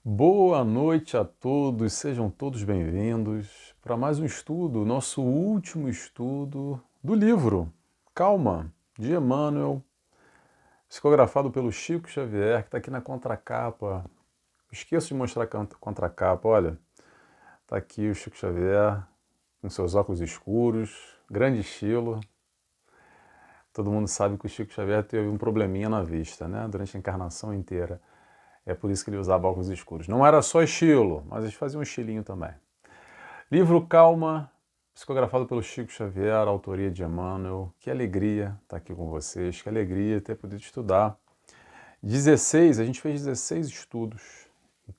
Boa noite a todos, sejam todos bem-vindos para mais um estudo, nosso último estudo do livro Calma, de Emmanuel, psicografado pelo Chico Xavier, que está aqui na contracapa. Esqueço de mostrar a contracapa, olha, está aqui o Chico Xavier com seus óculos escuros, grande estilo. Todo mundo sabe que o Chico Xavier teve um probleminha na vista, né, durante a encarnação inteira. É por isso que ele usava óculos escuros. Não era só estilo, mas eles faziam um estilinho também. Livro Calma, psicografado pelo Chico Xavier, autoria de Emmanuel. Que alegria estar aqui com vocês, que alegria ter podido estudar. 16, a gente fez 16 estudos,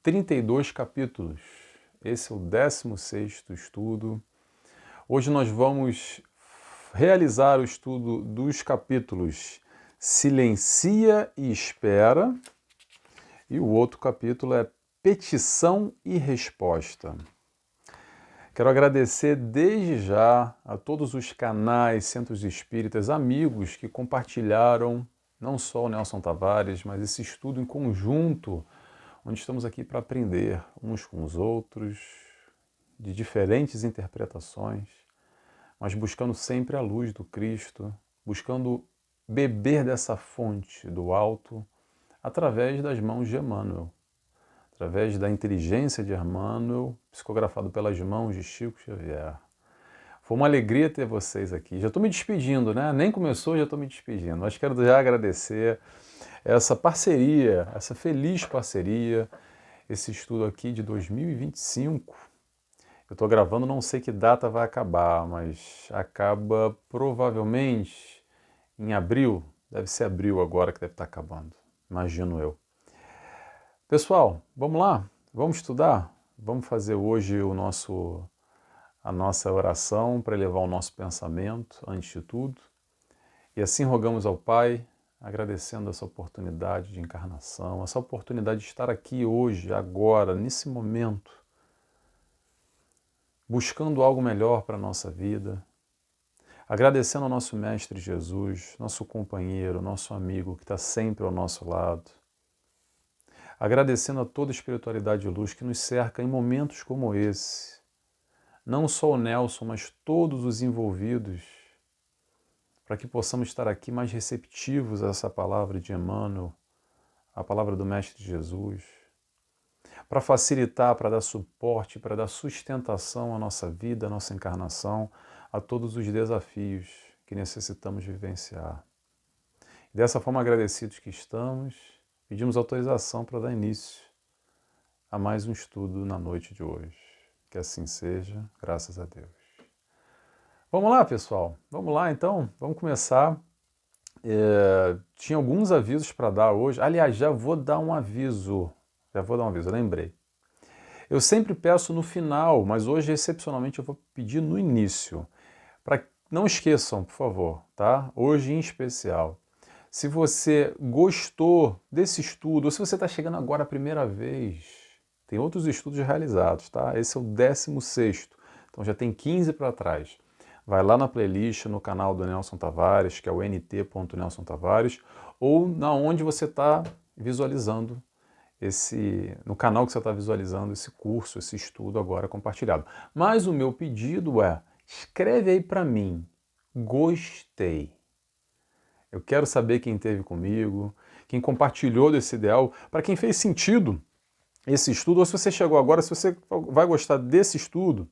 32 capítulos. Esse é o 16º estudo. Hoje nós vamos realizar o estudo dos capítulos Silencia e Espera, e o outro capítulo é Petição e Resposta. Quero agradecer desde já a todos os canais, centros espíritas, amigos que compartilharam não só o Nelson Tavares, mas esse estudo em conjunto, onde estamos aqui para aprender uns com os outros, de diferentes interpretações, mas buscando sempre a luz do Cristo, buscando beber dessa fonte do alto através das mãos de Emmanuel, através da inteligência de Emmanuel, psicografado pelas mãos de Chico Xavier. Foi uma alegria ter vocês aqui. Já estou me despedindo, né? Nem começou, já estou me despedindo. Mas quero já agradecer essa parceria, essa feliz parceria, esse estudo aqui de 2025. Eu estou gravando, não sei que data vai acabar, mas acaba provavelmente em abril. Deve ser abril agora que deve estar acabando, imagino eu. Pessoal, vamos lá? Vamos estudar? Vamos fazer hoje a nossa oração para elevar o nosso pensamento, antes de tudo. E assim rogamos ao Pai, agradecendo essa oportunidade de encarnação, essa oportunidade de estar aqui hoje, agora, nesse momento, buscando algo melhor para a nossa vida, agradecendo ao nosso Mestre Jesus, nosso companheiro, nosso amigo que está sempre ao nosso lado, agradecendo a toda a espiritualidade de luz que nos cerca em momentos como esse. Não só o Nelson, mas todos os envolvidos, para que possamos estar aqui mais receptivos a essa palavra de Emmanuel, a palavra do Mestre Jesus, para facilitar, para dar suporte, para dar sustentação à nossa vida, à nossa encarnação, a todos os desafios que necessitamos vivenciar. E dessa forma, agradecidos que estamos, pedimos autorização para dar início a mais um estudo na noite de hoje. Que assim seja, graças a Deus. Vamos lá, pessoal? Vamos lá, então? Vamos começar. Tinha alguns avisos para dar hoje. Aliás, já vou dar um aviso. Lembrei. Eu sempre peço no final, mas hoje, excepcionalmente, eu vou pedir no início. Não esqueçam, por favor, tá? Hoje em especial. Se você gostou desse estudo, ou se você está chegando agora a primeira vez, tem outros estudos realizados, tá? Esse é o 16º, então já tem 15 para trás. Vai lá na playlist, no canal do Nelson Tavares, que é o nt.Nelson Tavares, ou na onde você está visualizando no canal que você está visualizando esse curso, esse estudo agora compartilhado. Mas o meu pedido é, escreve aí para mim, gostei. Eu quero saber quem esteve comigo, quem compartilhou desse ideal, para quem fez sentido esse estudo, ou se você chegou agora, se você vai gostar desse estudo,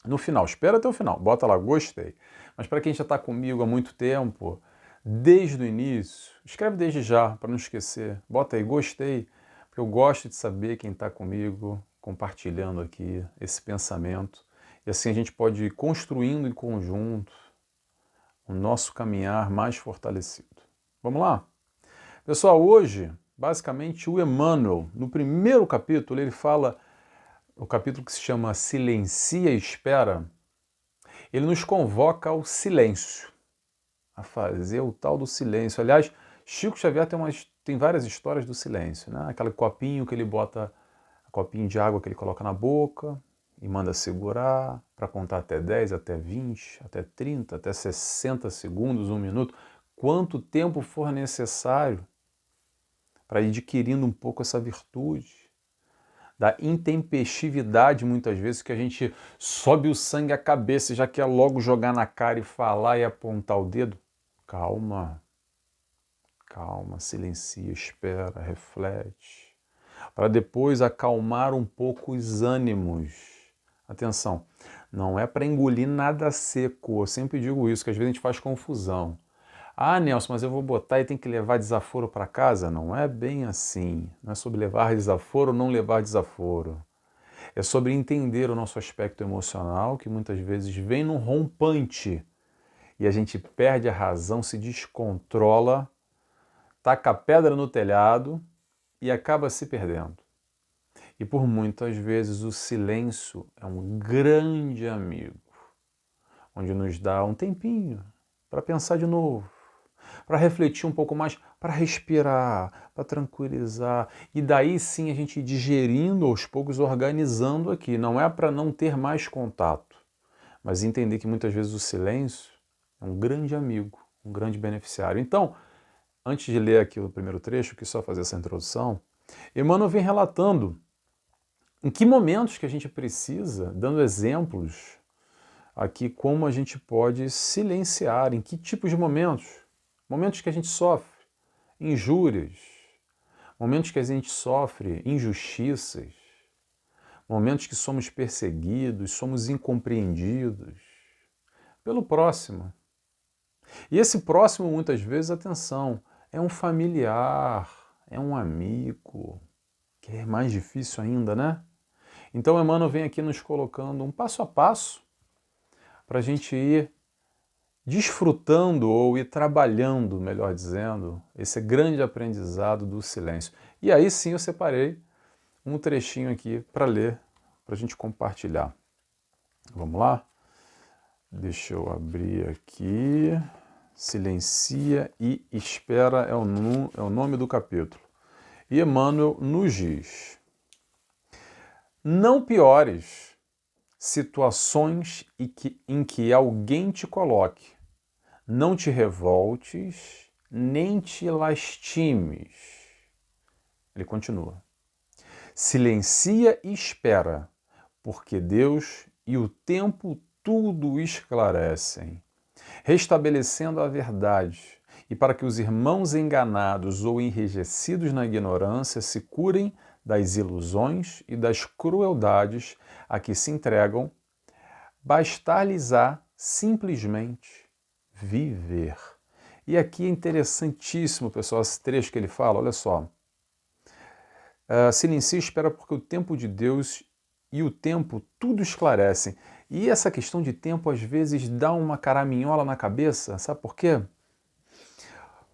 no final, espera até o final, bota lá, gostei. Mas para quem já está comigo há muito tempo, desde o início, escreve desde já, para não esquecer, bota aí, gostei, porque eu gosto de saber quem está comigo, compartilhando aqui esse pensamento, e assim a gente pode ir construindo em conjunto o nosso caminhar mais fortalecido. Vamos lá? Pessoal, hoje, basicamente, o Emmanuel, no primeiro capítulo, ele fala, o capítulo que se chama Silencia e Espera, ele nos convoca ao silêncio, a fazer o tal do silêncio. Aliás, Chico Xavier tem várias histórias do silêncio, né? Aquele copinho que ele bota, copinho de água que ele coloca na boca e manda segurar para contar até 10, até 20, até 30, até 60 segundos, 1 minuto, quanto tempo for necessário para ir adquirindo um pouco essa virtude. da intempestividade, muitas vezes, que a gente sobe o sangue à cabeça e já quer logo jogar na cara e falar e apontar o dedo. Calma, calma, silencia, espera, reflete, para depois acalmar um pouco os ânimos. Atenção, não é para engolir nada seco, eu sempre digo isso, que às vezes a gente faz confusão. Ah, Nelson, mas eu vou botar e tem que levar desaforo para casa? Não é bem assim. Não é sobre levar desaforo ou não levar desaforo. É sobre entender o nosso aspecto emocional, que muitas vezes vem num rompante e a gente perde a razão, se descontrola, taca a pedra no telhado e acaba se perdendo. E por muitas vezes o silêncio é um grande amigo, onde nos dá um tempinho para pensar de novo, para refletir um pouco mais, para respirar, para tranquilizar. E daí sim a gente ir digerindo aos poucos, organizando aqui. Não é para não ter mais contato, mas entender que muitas vezes o silêncio é um grande amigo, um grande beneficiário. Então, antes de ler aqui o primeiro trecho, que só fazer essa introdução, Emmanuel vem relatando em que momentos que a gente precisa, dando exemplos aqui como a gente pode silenciar, em que tipos de momentos. Momentos que a gente sofre injúrias, momentos que a gente sofre injustiças, momentos que somos perseguidos, somos incompreendidos pelo próximo. E esse próximo, muitas vezes, atenção, é um familiar, é um amigo, que é mais difícil ainda, né? Então Emmanuel vem aqui nos colocando um passo a passo para a gente ir desfrutando ou ir trabalhando, melhor dizendo, esse grande aprendizado do silêncio. E aí sim eu separei um trechinho aqui para ler, para a gente compartilhar. Vamos lá? Deixa eu abrir aqui. Silencia e espera é o nome do capítulo. E Emmanuel nos diz: não piores situações em que alguém te coloque. Não te revoltes, nem te lastimes. Ele continua. Silencia e espera, porque Deus e o tempo tudo esclarecem, restabelecendo a verdade, e para que os irmãos enganados ou enrijecidos na ignorância se curem das ilusões e das crueldades a que se entregam, bastar-lhes-á simplesmente viver. E aqui é interessantíssimo, pessoal, esse trecho que ele fala, olha só. Silencia e espera porque o tempo de Deus e o tempo tudo esclarecem. E essa questão de tempo às vezes dá uma caraminhola na cabeça, sabe por quê?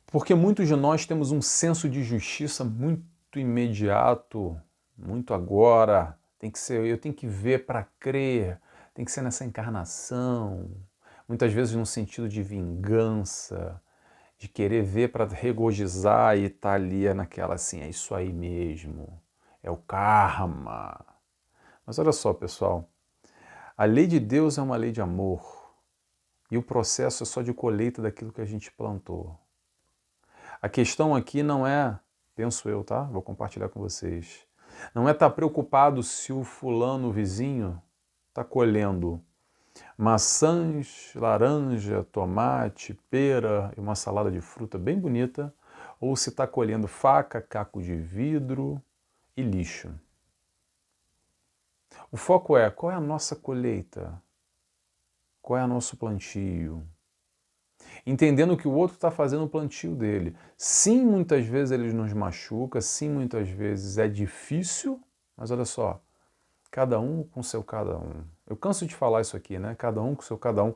Porque muitos de nós temos um senso de justiça muito imediato, muito agora. Tem que ser, eu tenho que ver para crer, tem que ser nessa encarnação. Muitas vezes num sentido de vingança, de querer ver para regozijar e estar ali naquela assim, é isso aí mesmo, é o karma. Mas olha só, pessoal, a lei de Deus é uma lei de amor e o processo é só de colheita daquilo que a gente plantou. A questão aqui não é, penso eu, tá? Vou compartilhar com vocês. Não é estar preocupado se o fulano, o vizinho, está colhendo maçãs, laranja, tomate, pera e uma salada de fruta bem bonita, ou se está colhendo faca, caco de vidro e lixo. O foco é qual é a nossa colheita, qual é o nosso plantio. Entendendo que o outro está fazendo o plantio dele. Sim, muitas vezes ele nos machuca, sim, muitas vezes é difícil, mas olha só, cada um com seu cada um. Eu canso de falar isso aqui, né? Cada um com seu cada um.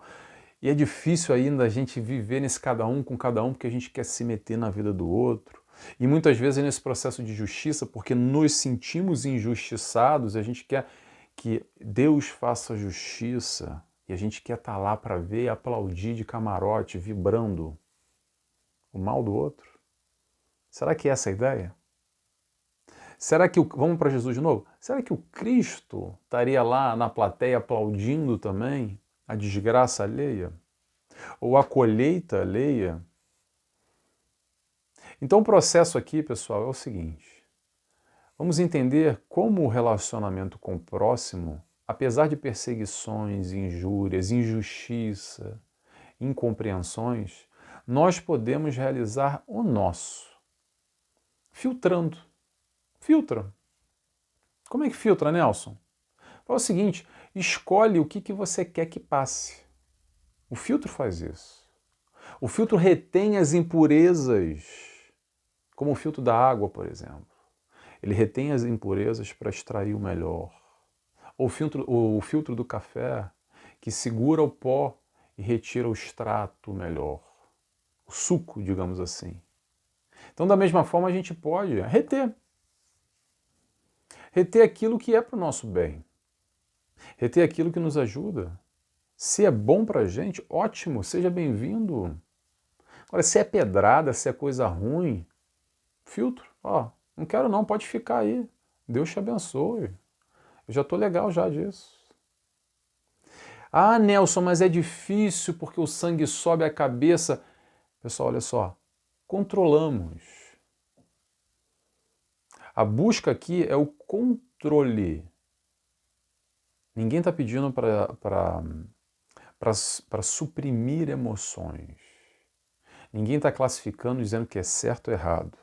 E é difícil ainda a gente viver nesse cada um com cada um porque a gente quer se meter na vida do outro. E muitas vezes é nesse processo de justiça, porque nos sentimos injustiçados, a gente quer que Deus faça justiça e a gente quer estar lá para ver e aplaudir de camarote, vibrando o mal do outro. Será que é essa a ideia? Será que, vamos para Jesus de novo? Será que o Cristo estaria lá na plateia aplaudindo também a desgraça alheia? Ou a colheita alheia? Então o processo aqui, pessoal, é o seguinte. Vamos entender como o relacionamento com o próximo, apesar de perseguições, injúrias, injustiça, incompreensões, nós podemos realizar o nosso, filtrando. Filtra. Como é que filtra, Nelson? Fala o seguinte, escolhe o que você quer que passe. O filtro faz isso. O filtro retém as impurezas, como o filtro da água, por exemplo. Ele retém as impurezas para extrair o melhor. Ou o filtro do café, que segura o pó e retira o extrato melhor. O suco, digamos assim. Então, da mesma forma, a gente pode reter. Reter aquilo que é para o nosso bem. Reter aquilo que nos ajuda. Se é bom para a gente, ótimo, seja bem-vindo. Agora, se é pedrada, se é coisa ruim, filtro. Ó, não quero não, pode ficar aí. Deus te abençoe. Eu já estou legal já disso. Ah, Nelson, mas é difícil porque o sangue sobe à cabeça. Pessoal, olha só. Controlamos. A busca aqui é o controle. Ninguém está pedindo para suprimir emoções. Ninguém está classificando dizendo que é certo ou errado.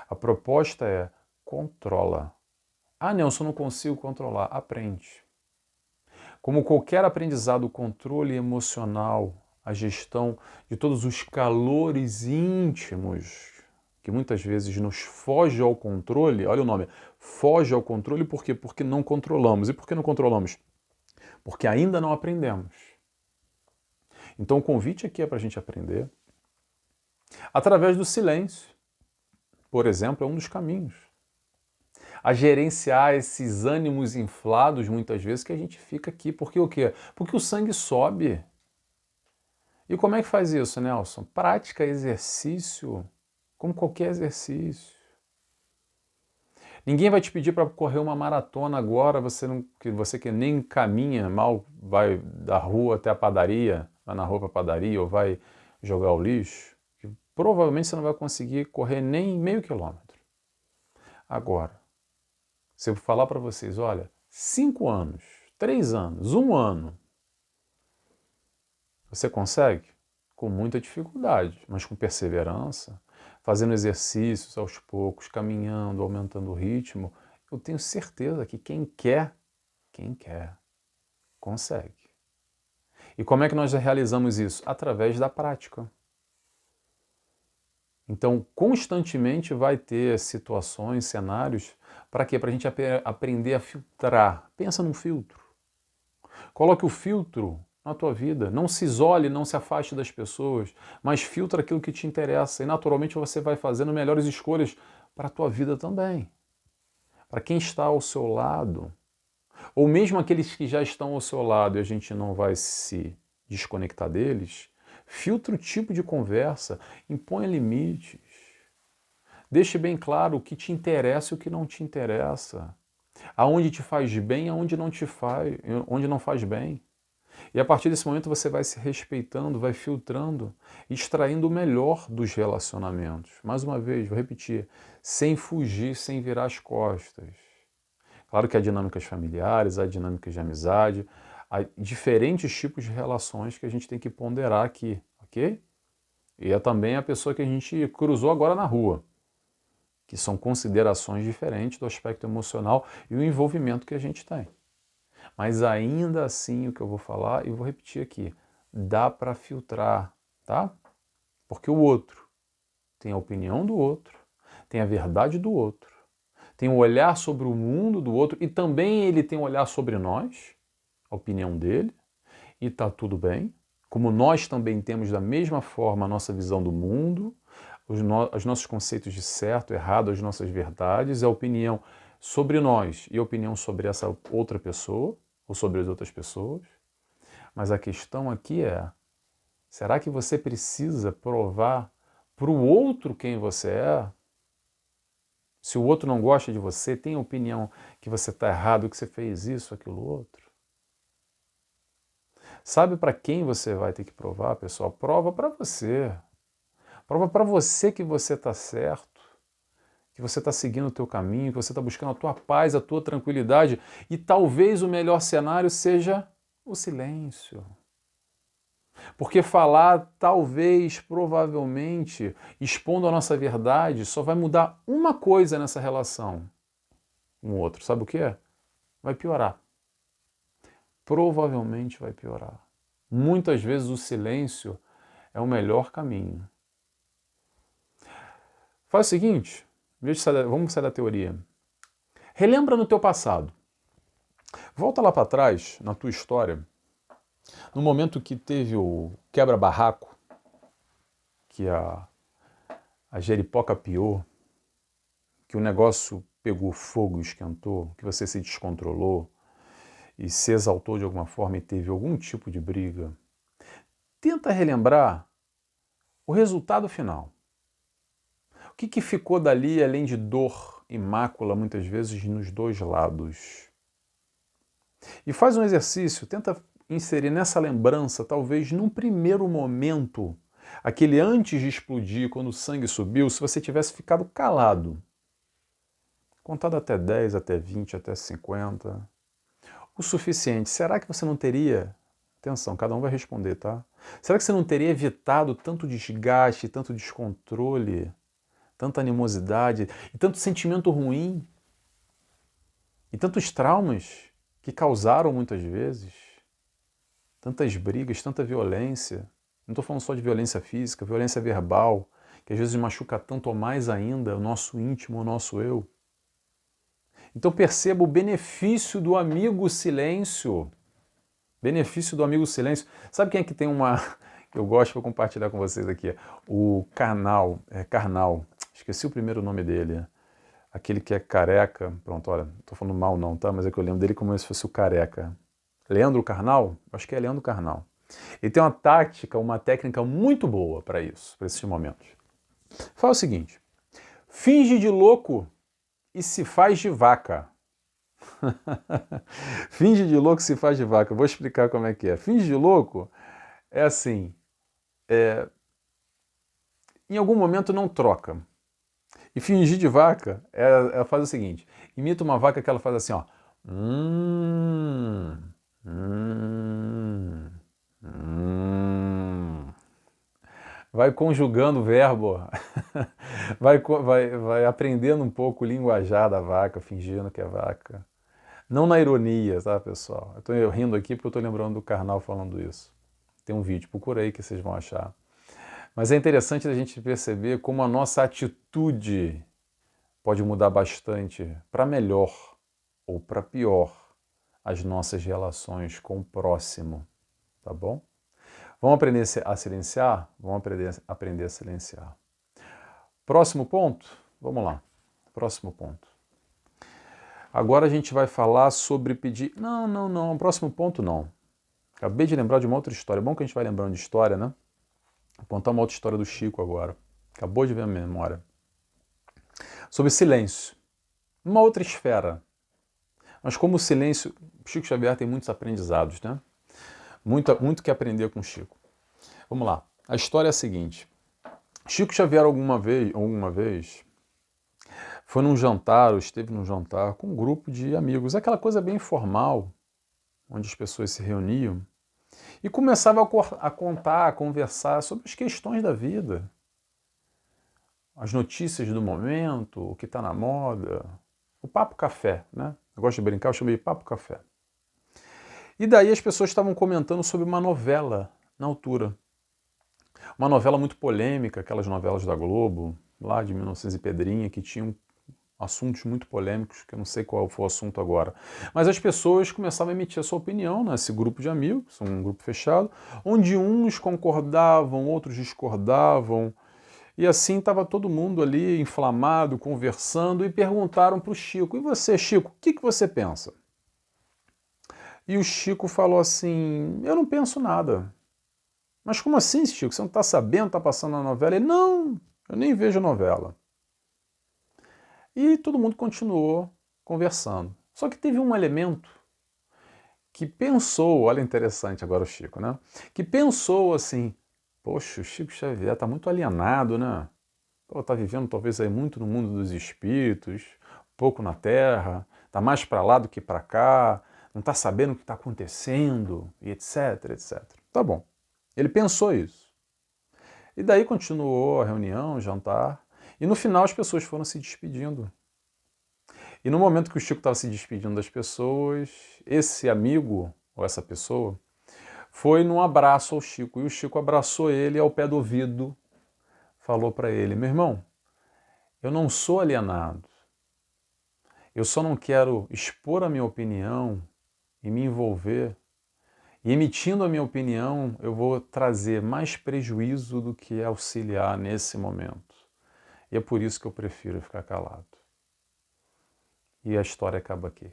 A proposta é controla. Ah, Nelson, não consigo controlar. Aprende. Como qualquer aprendizado, o controle emocional, a gestão de todos os calores íntimos, que muitas vezes nos foge ao controle, olha o nome, foge ao controle por quê? Porque não controlamos. E por que não controlamos? Porque ainda não aprendemos. Então o convite aqui é para a gente aprender através do silêncio. Por exemplo, é um dos caminhos. A gerenciar esses ânimos inflados, muitas vezes, que a gente fica aqui. Porque o quê? Porque o sangue sobe. E como é que faz isso, Nelson? Prática, exercício, como qualquer exercício. Ninguém vai te pedir para correr uma maratona agora, você que nem caminha, mal vai da rua até a padaria, vai na rua para a padaria ou vai jogar o lixo, que provavelmente você não vai conseguir correr nem meio quilômetro. Agora, se eu falar para vocês, olha, 5 anos, 3 anos, 1 ano, você consegue? Com muita dificuldade, mas com perseverança, fazendo exercícios aos poucos, caminhando, aumentando o ritmo, eu tenho certeza que quem quer, consegue. E como é que nós realizamos isso? Através da prática. Então, constantemente vai ter situações, cenários, para quê? Para a gente aprender a filtrar. Pensa num filtro. Coloque o filtro na tua vida. Não se isole, não se afaste das pessoas, mas filtra aquilo que te interessa. E naturalmente você vai fazendo melhores escolhas para a tua vida também. Para quem está ao seu lado, ou mesmo aqueles que já estão ao seu lado e a gente não vai se desconectar deles, filtre o tipo de conversa, imponha limites. Deixe bem claro o que te interessa e o que não te interessa. Aonde te faz bem, aonde não te faz, onde não faz bem. E a partir desse momento você vai se respeitando, vai filtrando, extraindo o melhor dos relacionamentos. Mais uma vez, vou repetir, sem fugir, sem virar as costas. Claro que há dinâmicas familiares, há dinâmicas de amizade, há diferentes tipos de relações que a gente tem que ponderar aqui, ok? E é também a pessoa que a gente cruzou agora na rua, que são considerações diferentes do aspecto emocional e o envolvimento que a gente tem. Mas ainda assim, o que eu vou falar, e vou repetir aqui, dá para filtrar, tá? Porque o outro tem a opinião do outro, tem a verdade do outro, tem o olhar sobre o mundo do outro e também ele tem o olhar sobre nós, a opinião dele, e tá tudo bem. Como nós também temos da mesma forma a nossa visão do mundo, os nossos conceitos de certo, errado, as nossas verdades, a opinião sobre nós e a opinião sobre essa outra pessoa, ou sobre as outras pessoas. Mas a questão aqui é, será que você precisa provar para o outro quem você é? Se o outro não gosta de você, tem a opinião que você está errado, que você fez isso, aquilo, outro. Sabe para quem você vai ter que provar, pessoal? Prova para você. Prova para você que você está certo, que você está seguindo o teu caminho, que você está buscando a tua paz, a tua tranquilidade, e talvez o melhor cenário seja o silêncio. Porque falar, talvez, provavelmente, expondo a nossa verdade, só vai mudar uma coisa nessa relação com o outro. Sabe o que é? Vai piorar. Provavelmente vai piorar. Muitas vezes o silêncio é o melhor caminho. Faz o seguinte, vamos sair da teoria. Relembra no teu passado. Volta lá para trás, na tua história, no momento que teve o quebra-barraco, que a jeripoca piou, que o negócio pegou fogo e esquentou, que você se descontrolou e se exaltou de alguma forma e teve algum tipo de briga. Tenta relembrar o resultado final. O que ficou dali além de dor e mácula, muitas vezes, nos dois lados? E faz um exercício, tenta inserir nessa lembrança, talvez num primeiro momento, aquele antes de explodir, quando o sangue subiu, se você tivesse ficado calado. Contado até 10, até 20, até 50. O suficiente. Será que você não teria... Atenção, cada um vai responder, tá? Será que você não teria evitado tanto desgaste, tanto descontrole, tanta animosidade e tanto sentimento ruim e tantos traumas que causaram muitas vezes? Tantas brigas, tanta violência. Não estou falando só de violência física, violência verbal, que às vezes machuca tanto ou mais ainda o nosso íntimo, o nosso eu. Então perceba o benefício do amigo silêncio. Benefício do amigo silêncio. Sabe quem é que tem uma... que eu gosto de compartilhar com vocês aqui? O Karnal. Esqueci o primeiro nome dele. Aquele que é careca. Pronto, olha, não estou falando mal não, tá? Mas é que eu lembro dele como se fosse o careca. Leandro Carnal? Acho que é Leandro Carnal. Ele tem uma tática, uma técnica muito boa para isso, para esses momentos. Fala o seguinte: finge de louco e se faz de vaca. Finge de louco e se faz de vaca. Eu vou explicar como é que é. Finge de louco é assim, em algum momento não troca. E fingir de vaca ela faz o seguinte: imita uma vaca que ela faz assim, ó. Vai conjugando o verbo, vai aprendendo um pouco o linguajar da vaca, fingindo que é vaca. Não na ironia, tá, pessoal? Eu estou rindo aqui porque eu estou lembrando do Karnal falando isso. Tem um vídeo, procura aí que vocês vão achar. Mas é interessante a gente perceber como a nossa atitude pode mudar bastante para melhor ou para pior as nossas relações com o próximo, tá bom? Vamos aprender a silenciar? Vamos aprender a silenciar. Próximo ponto? Vamos lá. Próximo ponto. Agora a gente vai falar sobre pedir... Não. Próximo ponto não. Acabei de lembrar de uma outra história. É bom que a gente vai lembrando de história, né? Vou contar uma outra história do Chico agora. Acabou de ver a memória. Sobre silêncio. Uma outra esfera. Mas como o silêncio... Chico Xavier tem muitos aprendizados, né? Muito que aprender com Chico. Vamos lá. A história é a seguinte. Chico Xavier alguma vez foi num jantar, ou esteve num jantar com um grupo de amigos. Aquela coisa bem informal, onde as pessoas se reuniam e começavam a contar, a conversar sobre as questões da vida. As notícias do momento, o que está na moda. O papo café, né? Eu gosto de brincar, eu chamei de papo café. E daí as pessoas estavam comentando sobre uma novela na altura. Uma novela muito polêmica, aquelas novelas da Globo, lá de 1900 e Pedrinha, que tinham assuntos muito polêmicos, que eu não sei qual foi o assunto agora. Mas as pessoas começavam a emitir a sua opinião nesse grupo de amigos, um grupo fechado, onde uns concordavam, outros discordavam, e assim estava todo mundo ali inflamado, conversando, e perguntaram para o Chico: e você, Chico, o que você pensa? E o Chico falou assim: eu não penso nada. Mas como assim, Chico? Você não está sabendo, está passando a novela? Ele: não, eu nem vejo novela. E todo mundo continuou conversando. Só que teve um elemento que pensou, olha interessante agora o Chico, né? Que pensou assim: poxa, o Chico Xavier está muito alienado, né? Está vivendo talvez aí muito no mundo dos espíritos, pouco na Terra, está mais para lá do que para cá, não está sabendo o que está acontecendo, e etc, etc. Tá bom. Ele pensou isso. E daí continuou a reunião, o jantar, e no final as pessoas foram se despedindo. E no momento que o Chico estava se despedindo das pessoas, esse amigo, ou essa pessoa, foi num abraço ao Chico, e o Chico abraçou ele ao pé do ouvido, falou para ele: meu irmão, eu não sou alienado, eu só não quero expor a minha opinião e me envolver. E emitindo a minha opinião, eu vou trazer mais prejuízo do que auxiliar nesse momento. E é por isso que eu prefiro ficar calado. E a história acaba aqui.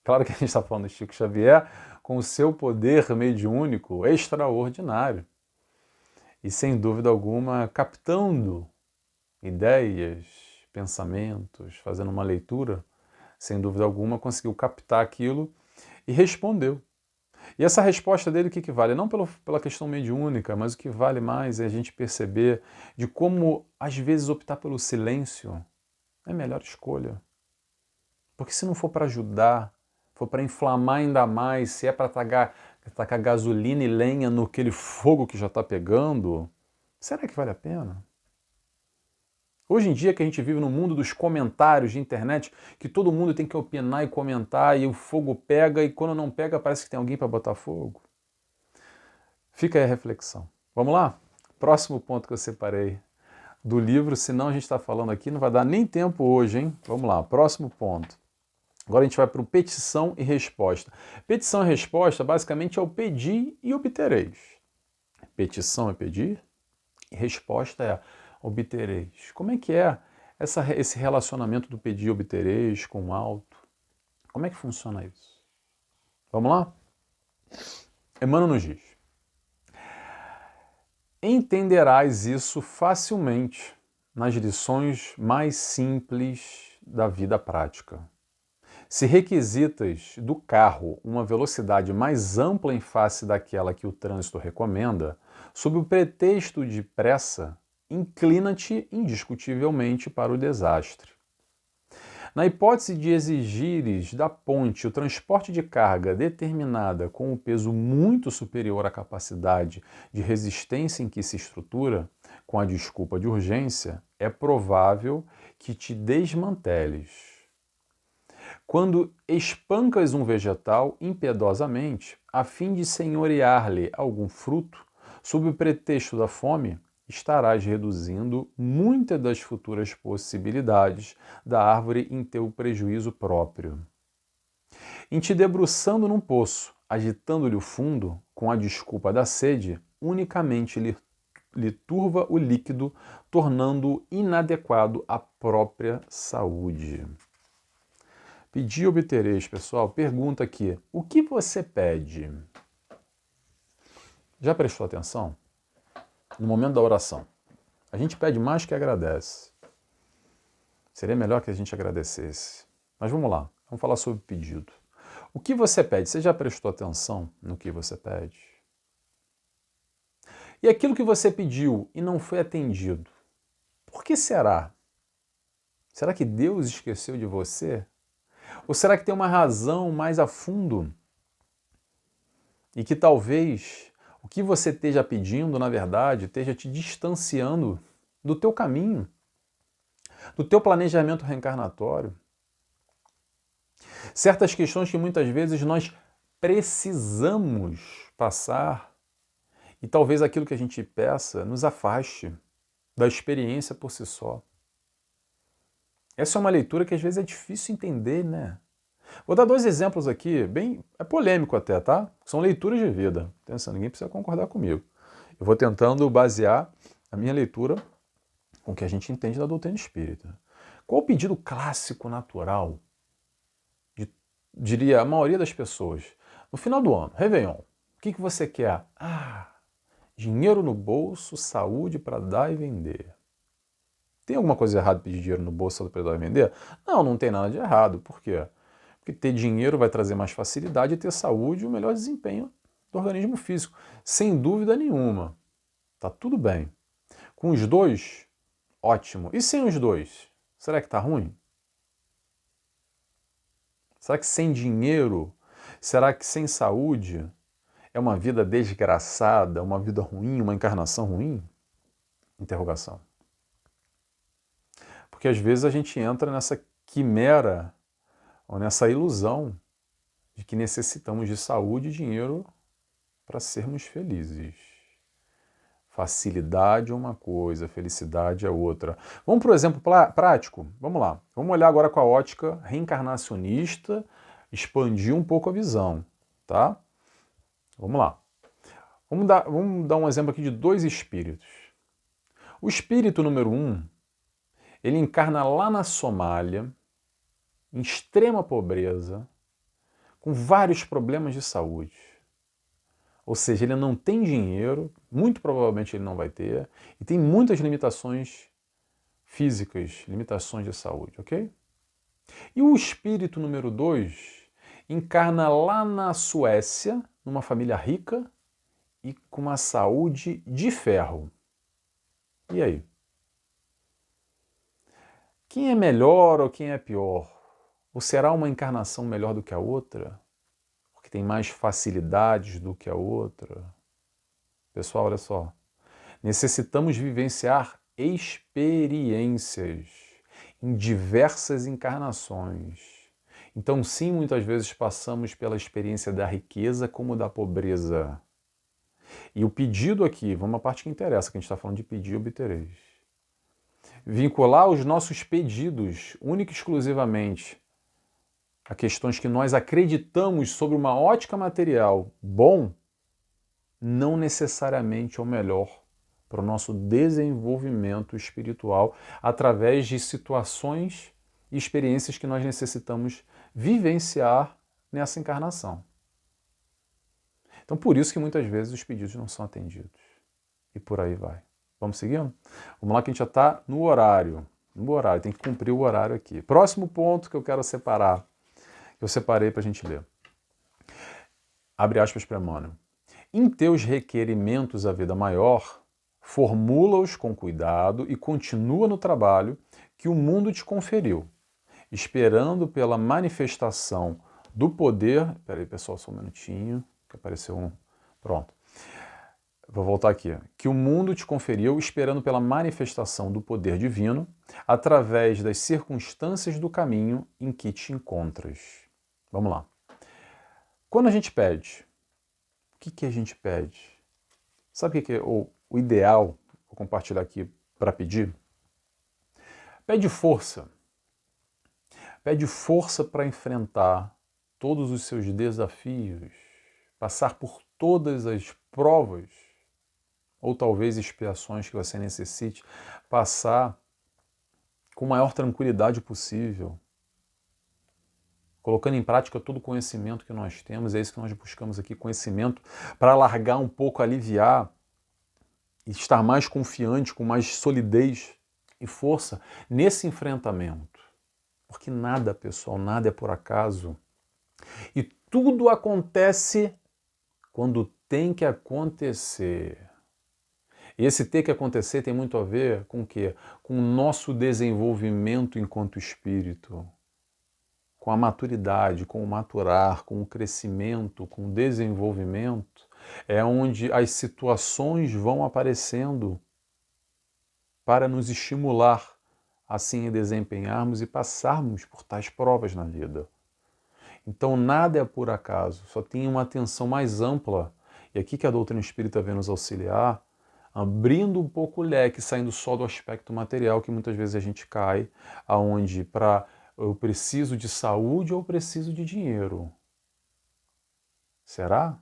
Claro que a gente está falando de Chico Xavier com o seu poder mediúnico extraordinário. E sem dúvida alguma, captando ideias, pensamentos, fazendo uma leitura, sem dúvida alguma, conseguiu captar aquilo e respondeu. E essa resposta dele, o que vale? Não pela questão mediúnica, mas o que vale mais é a gente perceber de como, às vezes, optar pelo silêncio é a melhor escolha. Porque se não for para ajudar, for para inflamar ainda mais, se é para tacar gasolina e lenha no aquele fogo que já está pegando, será que vale a pena? Hoje em dia que a gente vive no mundo dos comentários de internet, que todo mundo tem que opinar e comentar, e o fogo pega, e quando não pega parece que tem alguém para botar fogo. Fica aí a reflexão. Vamos lá? Próximo ponto que eu separei do livro, senão a gente está falando aqui, não vai dar nem tempo hoje, hein? Vamos lá, próximo ponto. Agora a gente vai para o petição e resposta. Petição e resposta basicamente é o pedir e obtereis. Petição é pedir, e resposta é obtereis. Como é que é esse relacionamento do pedir e obtereis com o alto? Como é que funciona isso? Vamos lá? Emmanuel nos diz: entenderás isso facilmente nas lições mais simples da vida prática. Se requisitas do carro uma velocidade mais ampla em face daquela que o trânsito recomenda, sob o pretexto de pressa, inclina-te indiscutivelmente para o desastre. Na hipótese de exigires da ponte o transporte de carga determinada com um peso muito superior à capacidade de resistência em que se estrutura, com a desculpa de urgência, é provável que te desmanteles. Quando espancas um vegetal impiedosamente, a fim de senhorear-lhe algum fruto, sob o pretexto da fome, estarás reduzindo muitas das futuras possibilidades da árvore em teu prejuízo próprio. Em te debruçando num poço, agitando-lhe o fundo, com a desculpa da sede, unicamente lhe turva o líquido, tornando-o inadequado à própria saúde. Pedir obtereis, pessoal. Pergunta aqui: o que você pede? Já prestou atenção? No momento da oração, a gente pede mais que agradece. Seria melhor que a gente agradecesse. Mas vamos lá, vamos falar sobre pedido. O que você pede? Você já prestou atenção no que você pede? E aquilo que você pediu e não foi atendido, por que será? Será que Deus esqueceu de você? Ou será que tem uma razão mais a fundo? E que talvez o que você esteja pedindo, na verdade, esteja te distanciando do teu caminho, do teu planejamento reencarnatório. Certas questões que muitas vezes nós precisamos passar e talvez aquilo que a gente peça nos afaste da experiência por si só. Essa é uma leitura que às vezes é difícil entender, né? Vou dar 2 exemplos aqui, é polêmico até, tá? São leituras de vida. Atenção, ninguém precisa concordar comigo. Eu vou tentando basear a minha leitura com o que a gente entende da doutrina espírita. Qual o pedido clássico natural, diria a maioria das pessoas, no final do ano, Réveillon? O que você quer? Dinheiro no bolso, saúde para dar e vender. Tem alguma coisa errada pedir dinheiro no bolso, saúde para dar e vender? Não, não tem nada de errado. Por quê? Porque ter dinheiro vai trazer mais facilidade e ter saúde e o melhor desempenho do organismo físico. Sem dúvida nenhuma. Tá tudo bem. Com os dois, Ótimo. E sem os dois? Será que está ruim? Será que sem dinheiro? Será que sem saúde é uma vida desgraçada, uma vida ruim, uma encarnação ruim? Interrogação. Porque às vezes a gente entra nessa quimera ou nessa ilusão de que necessitamos de saúde e dinheiro para sermos felizes. Facilidade é uma coisa, felicidade é outra. Vamos para o exemplo prático? Vamos lá. Vamos olhar agora com a ótica reencarnacionista, expandir um pouco a visão, tá? Vamos lá. Vamos dar um exemplo aqui de dois espíritos. O espírito número 1, ele encarna lá na Somália, em extrema pobreza, com vários problemas de saúde. Ou seja, ele não tem dinheiro, muito provavelmente ele não vai ter, e tem muitas limitações físicas, limitações de saúde, ok? E o espírito número 2 encarna lá na Suécia, numa família rica e com uma saúde de ferro. E aí? Quem é melhor ou quem é pior? Ou será uma encarnação melhor do que a outra? Porque tem mais facilidades do que a outra? Pessoal, olha só. Necessitamos vivenciar experiências em diversas encarnações. Então, sim, muitas vezes passamos pela experiência da riqueza como da pobreza. E o pedido aqui, vamos à parte que interessa, que a gente está falando de pedir, obtereis. Vincular os nossos pedidos, única e exclusivamente, a questões que nós acreditamos sobre uma ótica material bom, não necessariamente é o melhor para o nosso desenvolvimento espiritual através de situações e experiências que nós necessitamos vivenciar nessa encarnação. Então, por isso que muitas vezes os pedidos não são atendidos. E por aí vai. Vamos seguindo? Vamos lá que a gente já está no horário. No horário, tem que cumprir o horário aqui. Próximo ponto que eu quero separar, que eu separei para a gente ler. Abre aspas para Emmanuel. Em teus requerimentos à vida maior, formula-os com cuidado e continua no trabalho que o mundo te conferiu, esperando pela manifestação do poder... Espera aí, pessoal, só um minutinho, que apareceu um... Pronto. Vou voltar aqui. Que o mundo te conferiu, esperando pela manifestação do poder divino, através das circunstâncias do caminho em que te encontras. Vamos lá. Quando a gente pede, o que a gente pede? Sabe o que é o ideal? Vou compartilhar aqui para pedir. Pede força. Pede força para enfrentar todos os seus desafios, passar por todas as provas, ou talvez expiações que você necessite, passar com a maior tranquilidade possível, colocando em prática todo o conhecimento que nós temos. É isso que nós buscamos aqui, conhecimento, para alargar um pouco, aliviar, e estar mais confiante, com mais solidez e força nesse enfrentamento. Porque nada, pessoal, nada é por acaso. E tudo acontece quando tem que acontecer. E esse ter que acontecer tem muito a ver com o quê? Com o nosso desenvolvimento enquanto espírito, com a maturidade, com o maturar, com o crescimento, com o desenvolvimento. É onde as situações vão aparecendo para nos estimular assim a desempenharmos e passarmos por tais provas na vida. Então nada é por acaso, só tem uma atenção mais ampla. E aqui que a doutrina espírita vem nos auxiliar, abrindo um pouco o leque, saindo só do aspecto material, que muitas vezes a gente cai, aonde para eu preciso de saúde ou eu preciso de dinheiro. Será?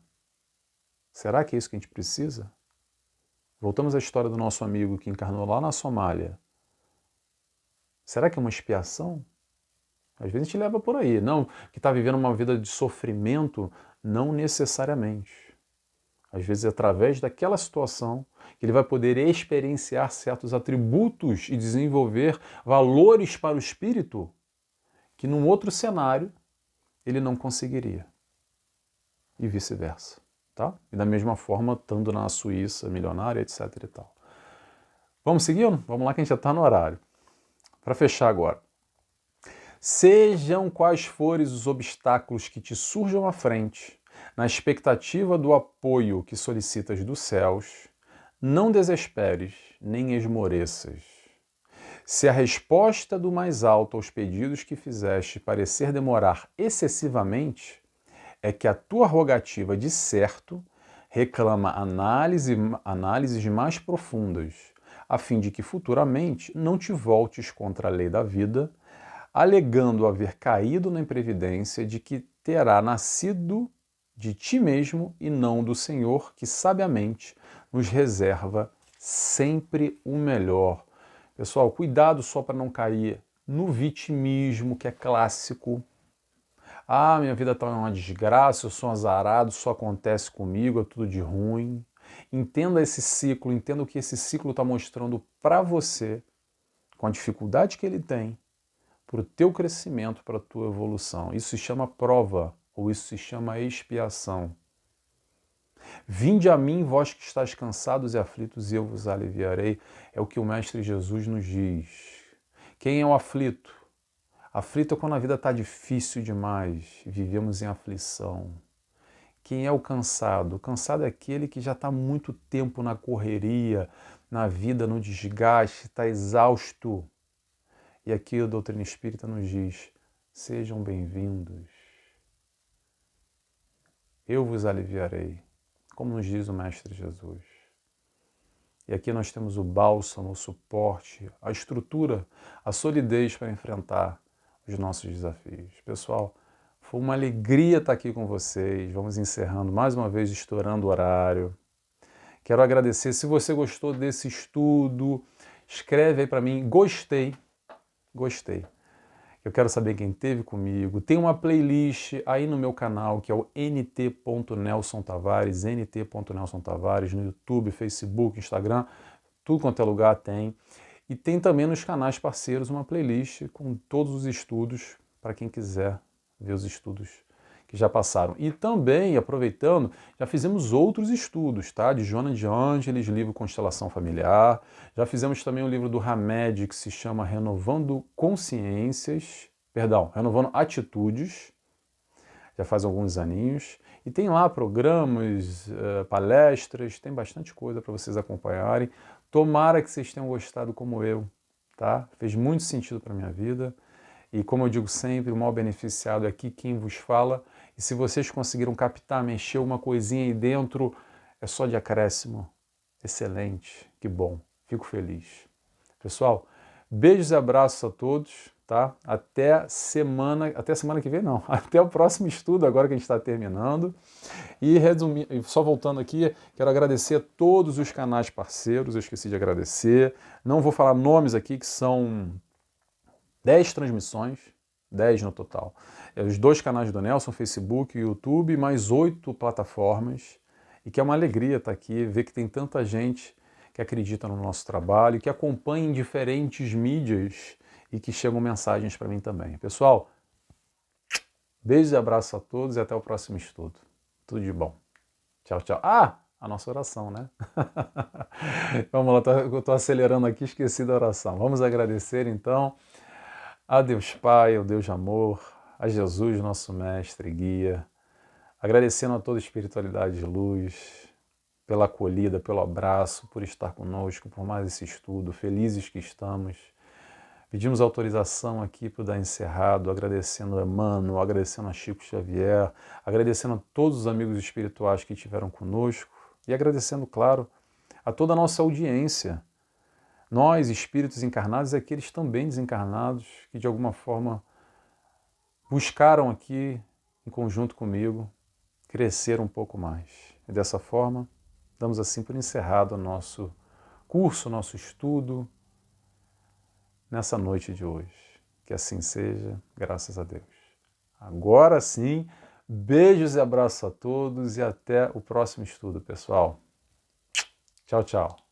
Será que é isso que a gente precisa? Voltamos à história do nosso amigo que encarnou lá na Somália. Será que é uma expiação? Às vezes a gente leva por aí. Não, que está vivendo uma vida de sofrimento, não necessariamente. Às vezes é através daquela situação que ele vai poder experienciar certos atributos e desenvolver valores para o espírito que num outro cenário ele não conseguiria. E vice-versa. Tá? E da mesma forma, estando na Suíça, milionária, etc. e tal. Vamos seguindo? Vamos lá que a gente já está no horário. Para fechar agora. Sejam quais forem os obstáculos que te surjam à frente, na expectativa do apoio que solicitas dos céus, não desesperes nem esmoreças. Se a resposta do mais alto aos pedidos que fizeste parecer demorar excessivamente, é que a tua rogativa de certo reclama análises mais profundas, a fim de que futuramente não te voltes contra a lei da vida, alegando haver caído na imprevidência de que terá nascido de ti mesmo e não do Senhor, que sabiamente nos reserva sempre o melhor. Pessoal, cuidado só para não cair no vitimismo, que é clássico. Ah, minha vida está uma desgraça, eu sou um azarado, só acontece comigo, é tudo de ruim. Entenda esse ciclo, entenda o que esse ciclo está mostrando para você, com a dificuldade que ele tem, para o teu crescimento, para a tua evolução. Isso se chama prova, ou isso se chama expiação. Vinde a mim, vós que estáis cansados e aflitos, e eu vos aliviarei. É o que o Mestre Jesus nos diz. Quem é o aflito? Aflito é quando a vida está difícil demais, vivemos em aflição. Quem é o cansado? O cansado é aquele que já está há muito tempo na correria, na vida, no desgaste, está exausto. E aqui a doutrina espírita nos diz: sejam bem-vindos. Eu vos aliviarei, como nos diz o Mestre Jesus. E aqui nós temos o bálsamo, o suporte, a estrutura, a solidez para enfrentar os nossos desafios. Pessoal, foi uma alegria estar aqui com vocês. Vamos encerrando mais uma vez, estourando o horário. Quero agradecer. Se você gostou desse estudo, escreve aí para mim, gostei. Eu quero saber quem esteve comigo. Tem uma playlist aí no meu canal, que é o nt.nelsontavares, nt.nelsontavares, no YouTube, Facebook, Instagram, tudo quanto é lugar tem. E tem também nos canais parceiros uma playlist com todos os estudos, para quem quiser ver os estudos que já passaram. E também, aproveitando, já fizemos outros estudos, tá? De Joana de Ângeles, livro Constelação Familiar. Já fizemos também o livro do Hamed, que se chama Renovando Atitudes. Já faz alguns aninhos. E tem lá programas, palestras, tem bastante coisa para vocês acompanharem. Tomara que vocês tenham gostado como eu, tá? Fez muito sentido para a minha vida. E como eu digo sempre, o maior beneficiado é aqui quem vos fala. E se vocês conseguiram captar, mexer uma coisinha aí dentro, é só de acréscimo. Excelente, que bom, fico feliz. Pessoal, beijos e abraços a todos, tá? Até semana que vem não, até o próximo estudo agora que a gente está terminando. E só voltando aqui, quero agradecer a todos os canais parceiros, eu esqueci de agradecer. Não vou falar nomes aqui, que são 10 transmissões, 10 no total. Os 2 canais do Nelson, Facebook e YouTube, mais 8 plataformas. E que é uma alegria estar aqui, ver que tem tanta gente que acredita no nosso trabalho, que acompanha em diferentes mídias e que chegam mensagens para mim também. Pessoal, beijos e abraços a todos e até o próximo estudo. Tudo de bom. Tchau, tchau. Ah, a nossa oração, né? Vamos lá, eu estou acelerando aqui, esqueci da oração. Vamos agradecer então a Deus Pai, ao Deus de amor, a Jesus, nosso mestre e guia, agradecendo a toda a espiritualidade de luz, pela acolhida, pelo abraço, por estar conosco, por mais esse estudo, felizes que estamos. Pedimos autorização aqui para dar encerrado, agradecendo a Emmanuel, agradecendo a Chico Xavier, agradecendo a todos os amigos espirituais que estiveram conosco e agradecendo, claro, a toda a nossa audiência. Nós, espíritos encarnados, e aqueles também desencarnados que de alguma forma buscaram aqui, em conjunto comigo, crescer um pouco mais. E dessa forma, damos assim por encerrado o nosso curso, o nosso estudo, nessa noite de hoje. Que assim seja, graças a Deus. Agora sim, beijos e abraços a todos e até o próximo estudo, pessoal. Tchau, tchau.